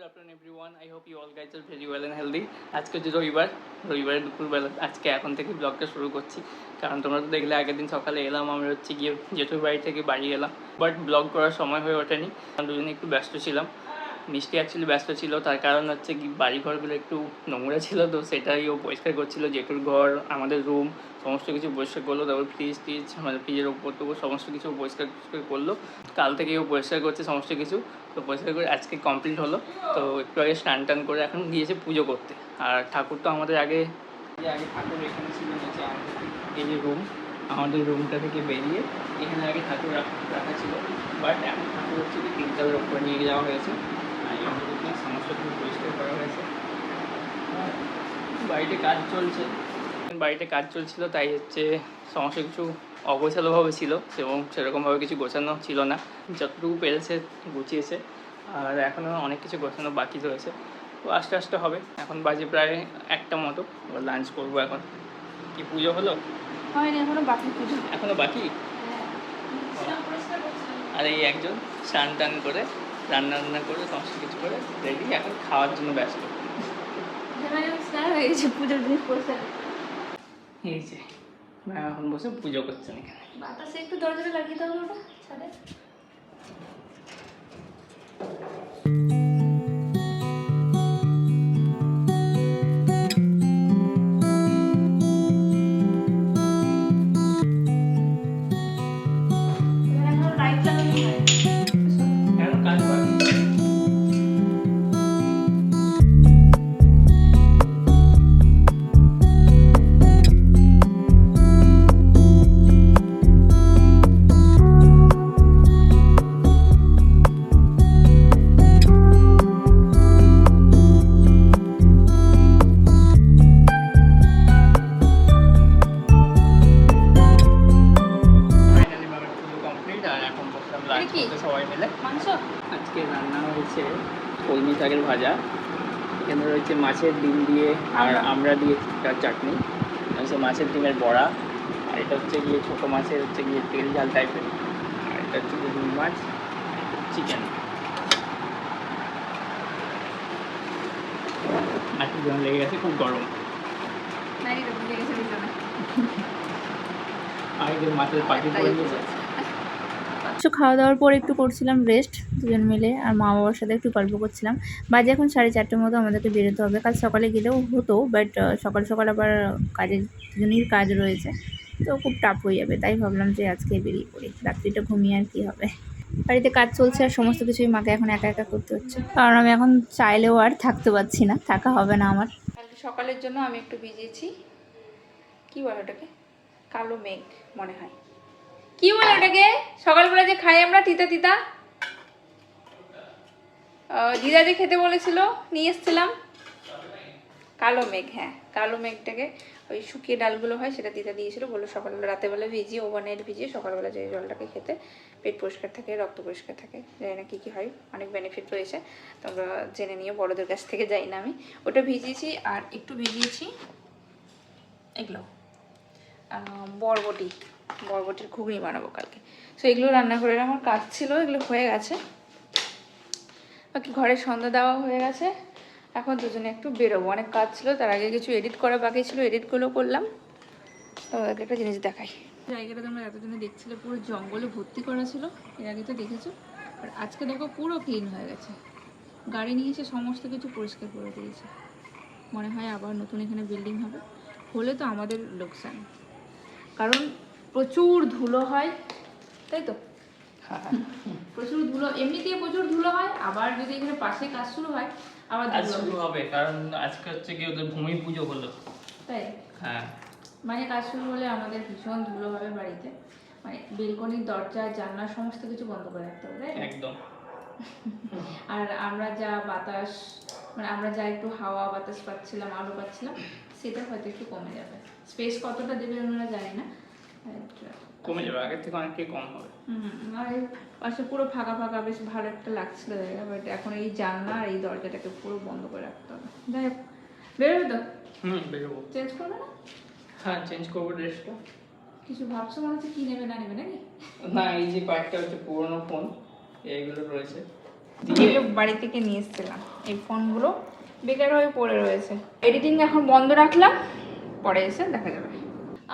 good afternoon everyone. I hope you all guys are very well and healthy. আজকে যে রবিবারের দুপুরবেলা আজকে এখন থেকে ব্লগটা শুরু করছি, কারণ তোমরা তো দেখলে আগের দিন সকালে এলাম, আমরা হচ্ছে গিয়ে জেঠুর বাড়ি থেকে বাড়ি এলাম, বাট ব্লগ করার সময় হয়ে ওঠেনি কারণ দুজনে একটু ব্যস্ত ছিলাম। মিষ্টি অ্যাকচুয়ালি ব্যস্ত ছিল, তার কারণ হচ্ছে কি বাড়ি ঘরগুলো একটু নোংরা ছিল, তো সেটাই ও পরিষ্কার করছিল। জেঠুর ঘর, আমাদের রুম সমস্ত কিছু পরিষ্কার করলো, তারপর ফ্রিজ মানে ফ্রিজের ওপর তো সমস্ত কিছু পরিষ্কার করলো। কাল থেকেই ও পরিষ্কার করছে সমস্ত কিছু, তো পরিষ্কার করে আজকে কমপ্লিট হলো। তো একটু আগে স্নান টান করে এখন গিয়েছে পুজো করতে। আর ঠাকুর তো আমাদের আগে ঠাকুর এখানে ছিল নিচে, এই যে রুম, আমাদের রুমটা থেকে বেরিয়ে এখানে আগে ঠাকুর রাখা ছিল, বাট এখন ঠাকুর হচ্ছে কি তিনতলার উপরে নিয়ে যাওয়া হয়েছে। সমস্ত কিছু পরিষ্কার করা হয়েছে। বাড়িতে কাজ চলছিল, তাই হচ্ছে সমস্ত কিছু অগোছালোভাবে ছিল এবং সেরকমভাবে কিছু গোছানো ছিল না। যতটুকু পেরেছে গুছিয়েছে, আর এখনও অনেক কিছু গোছানো বাকি রয়েছে, তো আস্তে আস্তে হবে। এখন বাজে প্রায় 1টা মতো, এবার লাঞ্চ করবো। এখন কি পুজো হলো? হয়নি, এখনো বাকি পুজো, এখনো বাকি। আর এই একজন স্নান টান করে রান্না করে সমস্ত কিছু করে রেডি, এখন খাওয়ার জন্য ব্যস্ত। পুজোর জিনিস পড়ছে, এই যে এখন বসে পুজো করছেন এখানে। বাতাসে একটু দরজাটা লাগিয়ে দাও ওটা ছাদে। সবাই মিলে আজকে রান্না হয়েছে কলমি শাকের ভাজা, এখানে রয়েছে মাছের ডিম দিয়ে আর আমরা দিয়ে চাটনি, হচ্ছে মাছের ডিমের বড়া, আর এটা হচ্ছে গিয়ে ছোটো মাছের হচ্ছে গিয়ে তেল ঝাল টাইপের, আর এটা হচ্ছে গিয়ে রুই মাছ চিকেন। আর কি যেন লেগে গেছে, খুব গরম। আর এদের মাছের পাখি পড়ে গেছে। খাওয়া দাওয়ার পর একটু করছিলাম রেস্ট দুজন মিলে, আর মা বাবার সাথে একটু গল্প করছিলাম। বাজে এখন 4:30টার মতো, আমাদেরকে বেরোতে হবে। কাল সকালে গেলেও হতো, বাট সকাল সকাল আবার দুজনের কাজ রয়েছে, তো খুব টাফ হয়ে যাবে, তাই ভাবলাম যে আজকে বেরিয়ে পড়ি। রাত্রিটা ঘুমিয়ে আর কী হবে, বাড়িতে কাজ চলছে আর সমস্ত কিছুই মাকে এখন একা একা করতে হচ্ছে, কারণ আমি এখন চাইলেও আর থাকতে পারছি না, থাকা হবে না আমার। কালকে সকালের জন্য আমি একটু ভিজিয়েছি, কি বলে ওটাকে, কালো মেঘ মনে হয়, কি বলে ওটাকে, সকালবেলা যে খাই আমরা তিতা তিতা, দিদা যে খেতে বলেছিল নিয়ে এসেছিলাম, কালো মেঘ। হ্যাঁ, কালো মেঘটাকে ওই শুকিয়ে ডালগুলো হয় সেটা দিদা দিয়েছিল, বললো সকালবেলা রাতেরবেলা ভিজিয়ে ওভারনাইট ভিজিয়ে সকালবেলা যে জলটাকে খেতে পেট পরিষ্কার থাকে, রক্ত পরিষ্কার থাকে, জানি না কী কী হয়, অনেক বেনিফিট রয়েছে, তোমরা জেনে নিও, বড়োদের কাছ থেকে যাই না আমি। ওটা ভিজিয়েছি, আর একটু ভিজিয়েছি এগুলো বরবটির ঘুগনি বানাবো কালকে, সো এগুলো রান্না করে আমার কাজ ছিল, এগুলো হয়ে গেছে, বাকি ঘরে সন্ধ্যা দেওয়া হয়ে গেছে। এখন দুজনে একটু বেরোবো, অনেক কাজ ছিল, তার আগে কিছু এডিট করা বাকি ছিল, এডিটগুলো করলাম। তোমাদেরকে একটা জিনিস দেখাই, জায়গাটা তোমরা এতদিনে দেখছিলে পুরো জঙ্গলে ভর্তি করা ছিল, এর আগে তো দেখেছো, আর আজকে দেখো পুরো ক্লিন হয়ে গেছে, গাড়ি নিয়ে এসে সমস্ত কিছু পরিষ্কার করে দিয়েছে। মনে হয় আবার নতুন এখানে বিল্ডিং হবে, হলে তো আমাদের লোকসান, কারণ প্রচুর ধুলো হয়, তাই তো, প্রচুর ধুলো, এমনিতেই প্রচুর ধুলো হয়, আবার যদি এখানে পাশে কাজ শুরু হয় আবার শুরু হবে, কারণ আজকে হচ্ছে কি ওদের ভূমি পুজো হলো, তাই। হ্যাঁ, মানে কাজ শুরু হলে আমাদের ভীষণ ধুলো হবে বাড়িতে, মানে বেলকনির দরজা জানলা সমস্ত কিছু বন্ধ করে রাখতে হবে, তাই একদম। আর আমরা যা বাতাস, মানে আমরা যা একটু হাওয়া বাতাস পাচ্ছিলাম, আলো পাচ্ছিলাম, সেটা হয়তো একটু কমে যাবে। স্পেস কতটা দেবে আমরা জানি না, কমে যাবে, আগের থেকে অনেকটাই কম হবে। আর পাশে পুরো ফাঁকা ফাঁকা, বেশ ভালো একটা লাগছিল জায়গা, বাট এখন এই জানলা আর এই দরজাটাকে পুরো বন্ধ করে রাখতে হবে। যাই হোক, বেরোবে তো? বেরোবো। চেঞ্জ করবে না? হ্যাঁ, চেঞ্জ করবো ড্রেসটা। কিছু ভাবছো মনে হচ্ছে, কি নেবে না নেবে নাকি? না, এই যে কয়েকটা হচ্ছে পুরোনো ফোন, এইগুলো রয়েছে, এগুলো বাড়ি থেকে নিয়ে এসেছিলাম। এই ফোনগুলো বেকার হয়ে পড়ে রয়েছে, এডিটিং এখন বন্ধ রাখলাম, পরে এসে দেখা যাবে।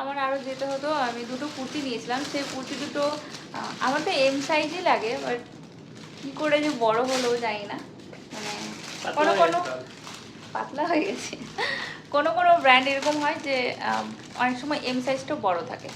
আমার আরও যেতে হতো, আমি দুটো কুর্তি নিয়েছিলাম, সেই কুর্তি দুটো আমার তো এম সাইজই লাগে, বাট কী করে যে বড় হলো জানি না, মানে কোনো কোনো পাতলা হয়ে গেছে। কোনো কোনো ব্র্যান্ড এরকম হয় যে অনেক সময় এম সাইজটাও বড় থাকে,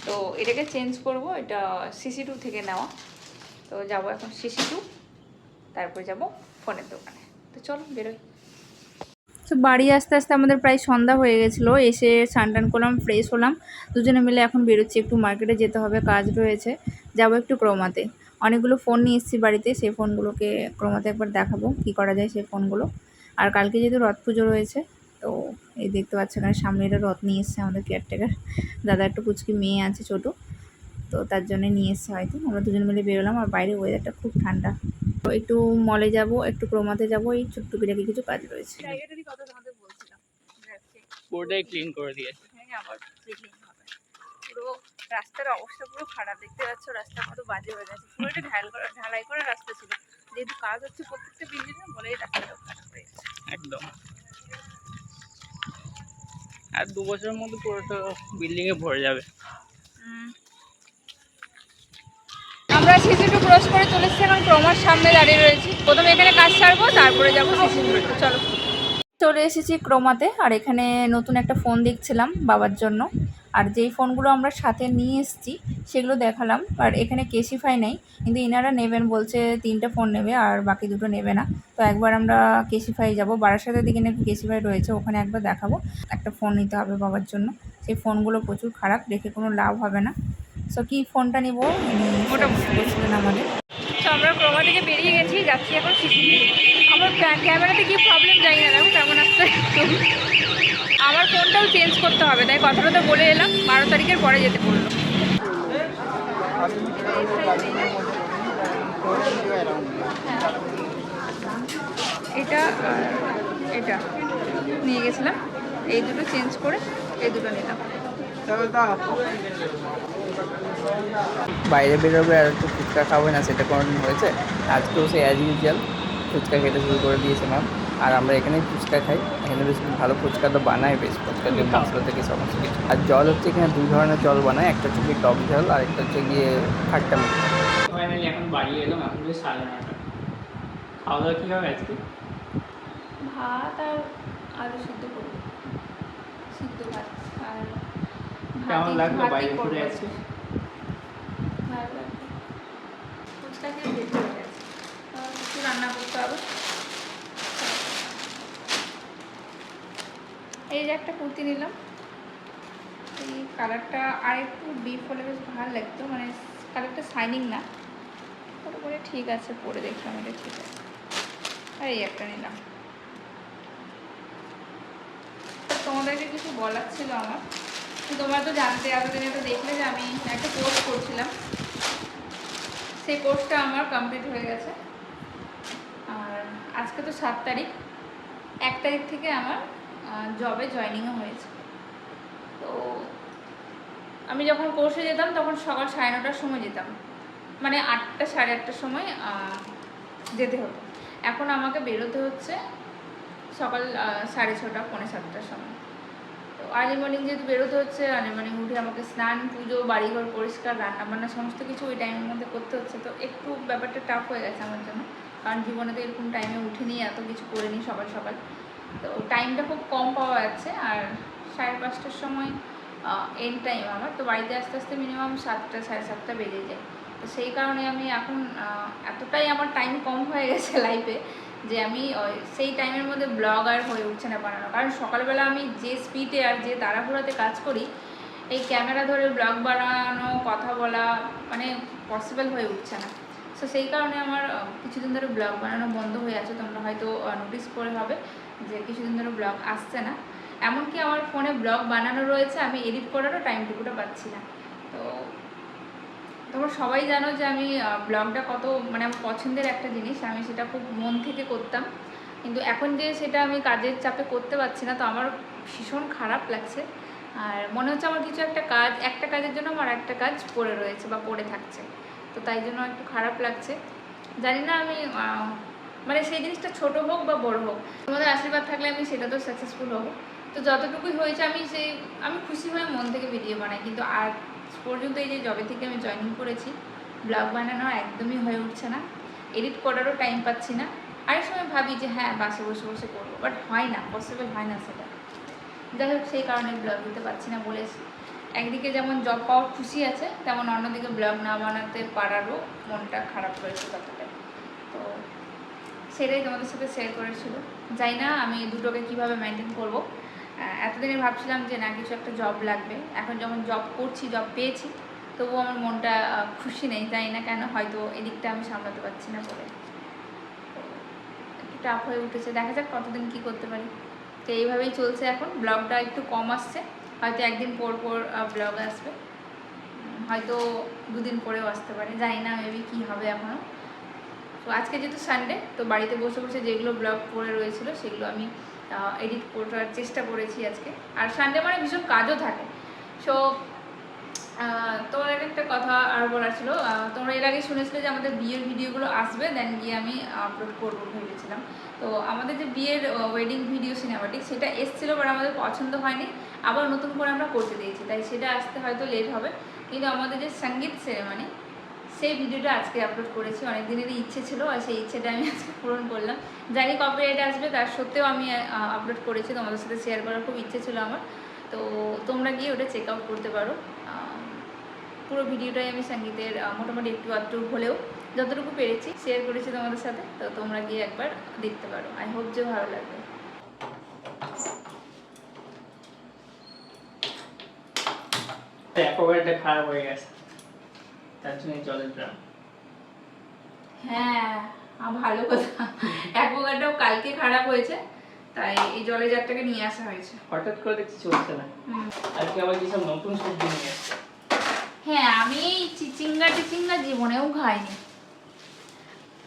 তো এটাকে চেঞ্জ করব। এটা সিসি2 থেকে নেওয়া, তো যাবো এখন সিসি2, তারপর যাব ফোনের দোকানে। তো চলো বেরোই। তো বাড়ি আসতে আসতে আমাদের প্রায় সন্ধ্যা হয়ে গেছিলো, এসে স্নান টান করলাম, ফ্রেশ হলাম, দুজনে মিলে এখন বেরোচ্ছি, একটু মার্কেটে যেতে হবে, কাজ রয়েছে, যাবো একটু ক্রোমাতে। অনেকগুলো ফোন নিয়ে এসেছি বাড়িতে, সেই ফোনগুলোকে ক্রোমাতে একবার দেখাবো কী করা যায় সেই ফোনগুলো। আর কালকে যেহেতু রথ পুজো রয়েছে, তো এই দেখতে পাচ্ছ এখানে সামনে একটা রথ নিয়ে এসছে আমাদের কেয়ারটেকার দাদা, একটু পুচকি মেয়ে আছে ছোটো, তো তার জন্য নিয়ে এসছে হয়তো। আমরা দুজন মিলে বেরোলাম, আর বাইরে ওয়েদারটা খুব ঠান্ডা। তো একটু মলে যাব, একটু ক্রোমাতে যাব, এই টুকটুকিটাকি কিছু কাজ রয়েছে। জায়গাটারই কথা তোমাদের বলছিলাম, পুরোটাই ক্লিন করে দিয়েছে। আবার ক্লিন হবে। পুরো রাস্তার অবস্থা পুরো খারাপ, দেখতে পাচ্ছ রাস্তা কত বাজে হয়ে গেছে, পুরো একটা ঢালাই করা রাস্তা ছিল, যেহেতু কাজ হচ্ছে প্রত্যেকটা বিল্ডিংয়ে, বলে এই রাস্তাটাও খারাপ হয়ে গেছে একদম। আর 2 বছরের মধ্যে পুরোটা বিল্ডিংয়ে ভরে যাবে। আমরা সিসি2 ক্রস করে চলে এসেছি, এখন ক্রমার সামনে দাঁড়িয়ে রয়েছি। প্রথমে এখানে কাজ ছাড়বো, তারপরে যাবো সিসি2। চলো, চলে এসেছি ক্রোমাতে। আর এখানে নতুন একটা ফোন দেখছিলাম বাবার জন্য, আর যেই ফোনগুলো আমরা সাথে নিয়ে এসেছি সেগুলো দেখালাম। আর এখানে কেসিফাই নেই, কিন্তু ইনারা নেবেন বলছে, 3টে ফোন নেবে আর বাকি 2টো নেবে না। তো একবার আমরা কেসিফাই যাবো, বারাসাতের দিকে নাকি কেসিফাই রয়েছে, ওখানে একবার দেখাবো। একটা ফোন নিতে হবে বাবার জন্য, সেই ফোনগুলো প্রচুর খারাপ, রেখে কোনো লাভ হবে না। সো কি ফোনটা নিব ওটা বলছিলেন আমাদের। তো আমরা ক্রোমা থেকে বেরিয়ে গেছি, যাচ্ছি এখন সিসি2। আমার ক্যামেরাতে কি প্রবলেম জানি না, দেখো কেমন আসছে। আমার ফোনটাও চেঞ্জ করতে হবে, তাই কথাটা তো বলে এলাম, 12 তারিখের পরে যেতে বললো। এটা এটা নিয়ে গেছিলাম, এই দুটো চেঞ্জ করে এই দুটো নিলাম। বাইরে বেরোবে আর একটু ফুচকা খাবে না, সেটা কোনোদিন হয়েছে? আজকেও সে অ্যাজ ইউজুয়াল ফুচকা খেতে শুরু করে দিয়েছে ম্যাম। আর আমরা এখানেই ফুচকা খাই, এখানে বেশ ভালো ফুচকা তো বানায়, বেশ ফুচকা দিয়ে মশলা থেকে সমস্ত কিছু। আর জল হচ্ছে এখানে 2 ধরনের জল বানায়, একটা হচ্ছে গিয়ে টক জল, আর একটা হচ্ছে গিয়ে খাট্টা মিঠা। ফাইনালি এখন বাড়ি এলাম, এখন বেশ 9:30। খাওয়া দাওয়া কী হবে আজকে? ভাত আর আলু সিদ্ধ করবো, সিদ্ধ ভাত। আর কেমন লাগলো বাইরে ঘুরে আজকে? ভালো লাগবে, ফুচকা খেয়ে যেতে হয়ে গেছে, কিছু রান্না করতে হবে। এই যে একটা কুর্তি নিলাম, এই কালারটা আর একটু ডিপ হলে বেশ ভালো লাগতো, মানে কালারটা শাইনিং না, ওটা করে ঠিক আছে, পরে দেখলাম এটা ঠিক আছে। আর এই একটা নিলাম। তোমাদেরকে কিছু বলার ছিল আমার, তোমরা তো জানতে, এতদিনে তো দেখলে যে আমি একটা কোর্স করছিলাম, সেই কোর্সটা আমার কমপ্লিট হয়ে গেছে। আর আজকে তো 7 তারিখ, 1 তারিখ থেকে আমার জবে জয়েনিংও হয়েছে। তো আমি যখন কোর্সে যেতাম তখন সকাল 9:30টার সময় যেতাম, মানে 8টা 8:30টার সময় যেতে হতো। এখন আমাকে বেরোতে হচ্ছে সকাল 6:30 পৌনে 7টার সময়। তো আর্লি মর্নিং যেহেতু বেরোতে হচ্ছে, আর্লি মর্নিং উঠে আমাকে স্নান, পুজো, বাড়িঘর পরিষ্কার, রান্নাবান্না সমস্ত কিছু ওই টাইমের মধ্যে করতে হচ্ছে। তো একটু ব্যাপারটা টাফ হয়ে গেছে আমার জন্য, কারণ জীবনে তো এরকম টাইমে উঠিনি, এত কিছু করিনি সকাল সকাল। তো টাইমটা খুব কম পাওয়া যাচ্ছে। আর 5:30টার সময় এন্ড টাইম আমার, তো বাড়িতে আস্তে আস্তে মিনিমাম 7টা 7:30 বেজে যায়। তো সেই কারণে আমি এখন এতটাই আমার টাইম কম হয়ে গেছে লাইফে, যে আমি সেই টাইমের মধ্যে ব্লগ আর হয়ে উঠছে না বানানো। কারণ সকালবেলা আমি যে স্পিডে আর যে তাড়াহুড়াতে কাজ করি, এই ক্যামেরা ধরে ব্লগ বানানো, কথা বলা মানে পসিবল হয়ে উঠছে না। সো সেই কারণে আমার কিছুদিন ধরে ব্লগ বানানো বন্ধ হয়ে আছে। তোমরা হয়তো নোটিস করে হবে যে কিছুদিন ধরে ব্লগ আসছে না। এমনকি আমার ফোনে ব্লগ বানানো রয়েছে, আমি এডিট করারও টাইমটুকুটা পাচ্ছি না। তো তোমরা সবাই জানো যে আমি ব্লগটা কত মানে আমার পছন্দের একটা জিনিস, আমি সেটা খুব মন থেকে করতাম। কিন্তু এখন যে সেটা আমি কাজের চাপে করতে পারছি না, তো আমার ভীষণ খারাপ লাগছে। আর মনে হচ্ছে আমার কিছু একটা কাজের জন্য আমার একটা কাজ পড়ে রয়েছে বা পড়ে থাকছে, তো তাই জন্য একটু খারাপ লাগছে। জানি না আমি মানে সেই জিনিসটা ছোট হোক বা বড় হোক, তোমাদের আশীর্বাদ থাকলে আমি সেটা তো সাকসেসফুল হবো। তো যতটুকুই হয়েছে আমি খুশি হয়ে মন থেকে ভিডিও বানাই। কিন্তু আজ পর্যন্ত এই যে যবে থেকে আমি জয়েনিং করেছি, ব্লগ বানানো একদমই হয়ে উঠছে না, এডিট করারও টাইম পাচ্ছি না। আরেক সময় ভাবি যে হ্যাঁ বাসে বসে বসে করবো, বাট হয় না, পসিবল হয় না সেটা। যাই হোক, সেই কারণে ব্লগ দিতে পারছি না বলেছি। একদিকে যেমন জব পাওয়ার খুশি আছে, তেমন অন্যদিকে ব্লগ না বানাতে পারারও মনটা খারাপ রয়েছে ততটাই। তো সেটাই তোমাদের সাথে শেয়ার করেছিল। জানি না আমি দুটোকে কিভাবে মেনটেন করবো। এতদিনে ভাবছিলাম যে না, কিছু একটা জব লাগবে। এখন যখন জব করছি, জব পেয়েছি, তবুও আমার মনটা খুশি নেই। জানি না কেন, হয়তো এদিকটা আমি সামলাতে পারছি না বলে একটু টাফ হয়ে উঠেছে। দেখা যাক কতদিন কি করতে পারি। তো এইভাবেই চলছে। এখন ব্লগটা একটু কম আসছে, হয়তো একদিন পর পর ব্লগ আসবে, হয়তো দুদিন পরেও আসতে পারে, জানি না মেবি কী হবে এখনও। তো আজকে যেহেতু সানডে, তো বাড়িতে বসে বসে যেগুলো ব্লগ পড়ে রয়েছিল সেগুলো আমি এডিট করার চেষ্টা করেছি আজকে। আর সানডে মানে ভীষণ কাজও থাকে। সো তোমাদের একটা কথা আর বলার ছিল, তোমরা এর আগে শুনেছিলে যে আমাদের বিয়ের ভিডিওগুলো আসবে, দেন গিয়ে আমি আপলোড করবো ভেবেছিলাম। তো আমাদের যে বিয়ের ওয়েডিং ভিডিও সিনেমাটিক, সেটা এসেছিলো, বাট আমাদের পছন্দ হয়নি, আবার নতুন করে আমরা করতে দিয়েছি, তাই সেটা আসতে হয়তো লেট হবে। কিন্তু আমাদের যে সঙ্গীত সেরেমনি, সেই ভিডিওটা আজকে আপলোড করেছি। অনেক দিনেরই ইচ্ছে ছিল, আর সেই ইচ্ছেটা আমি আজকে পূরণ করলাম। জানি কপিরাইট আসবে, তার সত্ত্বেও আমি আপলোড করেছি, তোমাদের সাথে শেয়ার করার খুব ইচ্ছে ছিল আমার। তো তোমরা গিয়ে ওটা চেক আউট করতে পারো। পুরো ভিডিওটাই আমি সঙ্গীতের মোটামুটি একটু আধটু হলেও যতটুকু পেরেছি শেয়ার করেছি তোমাদের সাথে। তো তোমরা গিয়ে একবার দেখতে পারো, আই হোপ যে ভালো লাগবে। অ্যাকোয়াগার্ডটা খারাপ হয়ে গেছে, তার জন্য জলের ড্রাম। হ্যাঁ, ভালো কথা। অ্যাকোয়াগার্ডটাও কালকে খারাপ হয়েছে, তাই এই জলের জারটাকে নিয়ে আসা হয়েছে। হঠাৎ করে দেখছি চলছে না। আজকে আবার কি সব নতুন সবজি নিয়ে এসছে। হ্যাঁ, আমি চিচিঙ্গা জীবনেও খাইনি,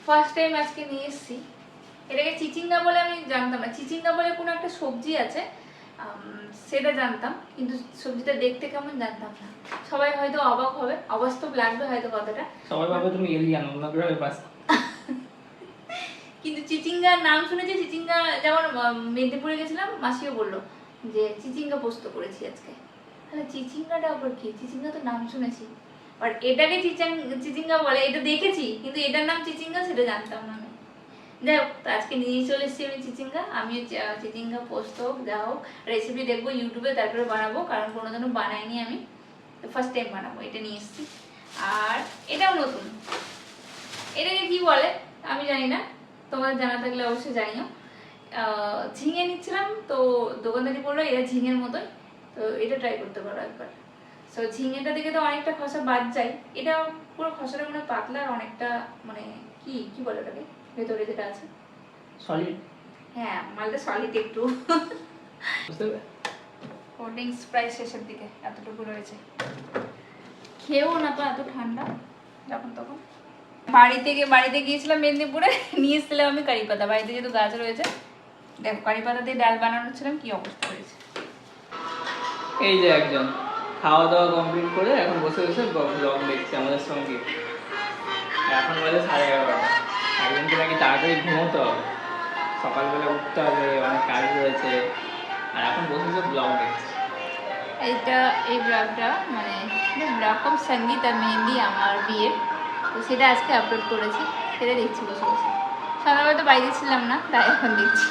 ফার্স্ট টাইম আজকে নিয়ে এসেছি। এটাকে চিচিঙ্গা বলে আমি জানতাম না। চিচিঙ্গা বলে কোনো একটা সবজি আছে, সেটা জানতাম, কিন্তু সবজিটা দেখতে কেমন জানতাম না। সবাই হয়তো অবাক হবে, অবাস্তব লাগবে হয়তো কথাটা, সবাই ভাবে তুমি এলিয়ান, অন্য গ্রহে বাস। কিন্তু চিচিঙ্গার নাম শুনেছি। চিচিঙ্গা যেমন মেদিনীপুরে গেছিলাম, মাসিও বললো যে চিচিঙ্গা পোস্ত করেছি আজকে। তাহলে চিচিঙ্গাটা আবার কি? চিচিঙ্গা তো নাম শুনেছি, আর এটাকে চিচিঙ্গা বলে, এটা দেখেছি, কিন্তু এটার নাম চিচিঙ্গা সেটা জানতাম না আমি। যাই হোক, তো আজকে নিয়ে চলে এসেছি আমি চিচিঙ্গা। আমি চিচিঙ্গা পোস্ত হোক যা হোক রেসিপি দেখবো ইউটিউবে, তারপরে বানাবো, কারণ কোনোদিনও বানাইনি আমি, তো ফার্স্ট টাইম বানাবো। এটা নিয়ে এসেছি, আর এটাও নতুন। এটাকে কি বলে আমি জানি না, তোমাদের জানা থাকলে অবশ্যই জানিও। ঝিঙে নিচ্ছিলাম, তো দোকানদারি বললো এটা ঝিঙের মতোই, তো এটা ট্রাই করতে পারো একবার। সো ঝিঙেটা থেকে তো অনেকটা খসা বাদ যায়, এটা পুরো খসাটা মানে পাতলা, আর অনেকটা মানে কি কি বলে ওটাকে, ভেতরে যেটা আছে সলিড। হ্যাঁ, মালটা সলিড একটু। বুঝতে পারবে। কোল্ড ড্রিঙ্কস প্রায় শেষের দিকে, এতটুকু রয়েছে, খেয়েও না তো এত ঠান্ডা যখন তখন। বাড়িতে গিয়েছিলাম মেদিনীপুরে, নিয়ে এসেছিলাম আমি কারি পাতা। বাড়িতে যেহেতু গাছ রয়েছে, দেখো কারি পাতা দিয়ে ডাল বানানো ছিলাম, কি অবস্থা হয়েছে। এই যে একজন খাওয়া দাওয়া কমপ্লিট করে এখন বসে বসে ব্লগ দেখছে আমাদের সঙ্গে। এখন বাজে 11:30। একজনকে নাকি তাড়াতাড়ি ঘুমোতে হবে, সকালবেলা উঠতে হবে, অনেক কাজ রয়েছে, আর এখন বসে বসে ব্লগ দেখছে। এই ব্লগটা মানে ব্লগ কম সঙ্গীত আর মেহেন্দি আমার বিয়ের, তো সেটা আজকে আপলোড করেছি, সেটা দেখছি বসে বসে। সকালবেলা তো বাড়িতে ছিলাম না, তাই এখন দেখছি।